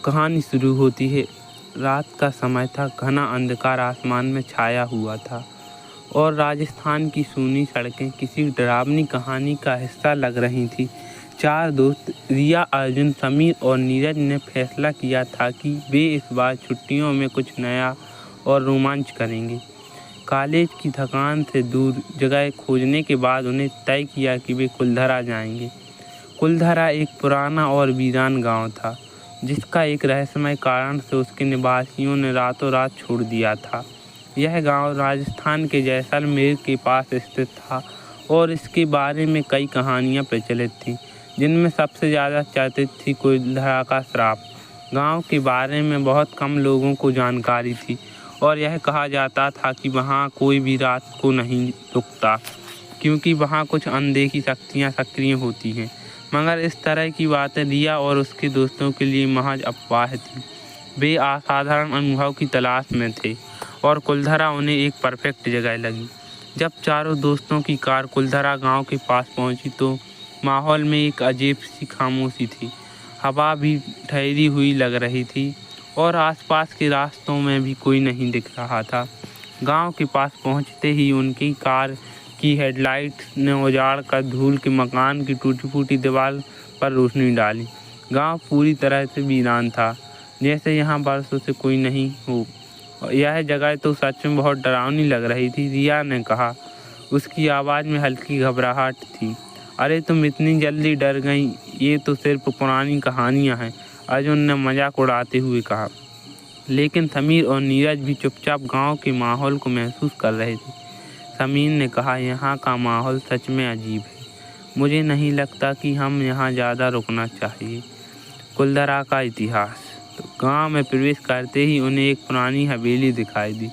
कहानी शुरू होती है। रात का समय था, घना अंधकार आसमान में छाया हुआ था और राजस्थान की सूनी सड़कें किसी डरावनी कहानी का हिस्सा लग रही थी। 4 दोस्त रिया, अर्जुन, समीर और नीरज ने फैसला किया था कि वे इस बार छुट्टियों में कुछ नया और रोमांच करेंगे। कॉलेज की थकान से दूर जगह खोजने के बाद उन्हें तय किया कि वे कुलधरा जाएंगे। कुलधरा एक पुराना और वीरान गांव था, जिसका एक रहस्यमय कारण से उसके निवासियों ने रातों रात छोड़ दिया था। यह गांव राजस्थान के जैसलमेर के पास स्थित था और इसके बारे में कई कहानियां प्रचलित थीं, जिनमें सबसे ज़्यादा चर्चित थी कुलधरा का श्राप। गांव के बारे में बहुत कम लोगों को जानकारी थी और यह कहा जाता था कि वहां कोई भी रात को नहीं रुकता, क्योंकि वहां कुछ अनदेखी शक्तियां सक्रिय होती हैं। मगर इस तरह की बातें रिया और उसके दोस्तों के लिए महज अफवाह थी। वे असाधारण अनुभव की तलाश में थे और कुलधरा उन्हें एक परफेक्ट जगह लगी। जब चारों दोस्तों की कार कुलधरा गांव के पास पहुंची तो माहौल में एक अजीब सी खामोशी थी। हवा भी ठहरी हुई लग रही थी और आसपास के रास्तों में भी कोई नहीं दिख रहा था। गांव के पास पहुंचते ही उनकी कार की हेडलाइट ने उजाड़ कर धूल के मकान की टूटी फूटी दीवार पर रोशनी डाली। गांव पूरी तरह से वीरान था, जैसे यहाँ बरसों से कोई नहीं हो। यह जगह तो सच में बहुत डरावनी लग रही थी, रिया ने कहा। उसकी आवाज़ में हल्की घबराहट थी। अरे तुम इतनी जल्दी डर गई, ये तो सिर्फ पुरानी कहानियाँ हैं, अर्जुन ने मजाक उड़ाते हुए कहा। लेकिन समीर और नीरज भी चुपचाप गांव के माहौल को महसूस कर रहे थे। समीर ने कहा, यहाँ का माहौल सच में अजीब है। मुझे नहीं लगता कि हम यहाँ ज़्यादा रुकना चाहिए। कुलधरा का इतिहास। तो गांव में प्रवेश करते ही उन्हें एक पुरानी हवेली दिखाई दी,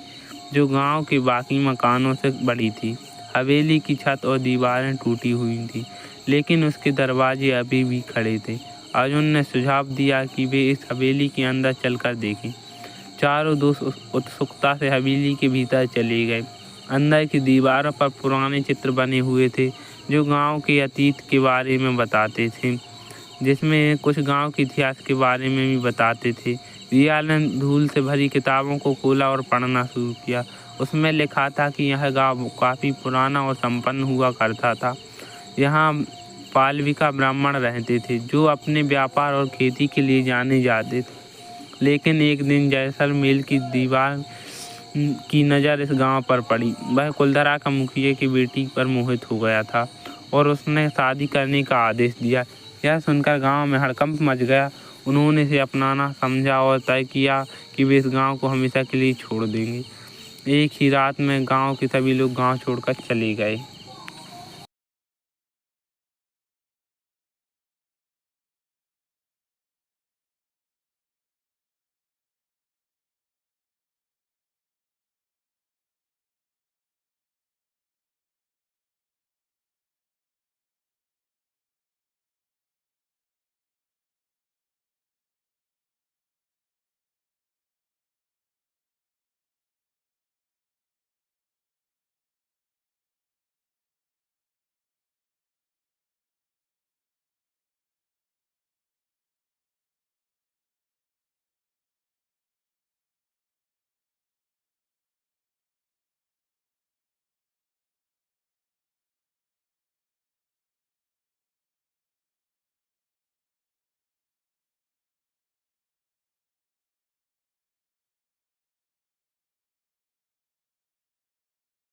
जो गांव के बाकी मकानों से बड़ी थी। हवेली की छत और दीवारें टूटी हुई थीं, लेकिन उसके दरवाजे अभी भी खड़े थे। अर्जुन ने सुझाव दिया कि वे इस हवेली के अंदर चलकर देखें। चारों दोस्त उत्सुकता से हवेली के भीतर चले गए। अंदर की दीवारों पर पुराने चित्र बने हुए थे, जो गांव के अतीत के बारे में बताते थे, जिसमें कुछ गांव के इतिहास के बारे में भी बताते थे। रिया ने धूल से भरी किताबों को खोला और पढ़ना शुरू किया। उसमें लिखा था कि यह गांव काफ़ी पुराना और संपन्न हुआ करता था। यहाँ पालविका ब्राह्मण रहते थे, जो अपने व्यापार और खेती के लिए जाने जाते थे। लेकिन एक दिन जैसलमेर की दीवार की नज़र इस गांव पर पड़ी। वह कुलधरा का मुखिया की बेटी पर मोहित हो गया था और उसने शादी करने का आदेश दिया। यह सुनकर गांव में हड़कंप मच गया। उन्होंने इसे अपनाना समझा और तय किया कि वे इस गांव को हमेशा के लिए छोड़ देंगे। एक ही रात में गांव के सभी लोग गांव छोड़कर चले गए।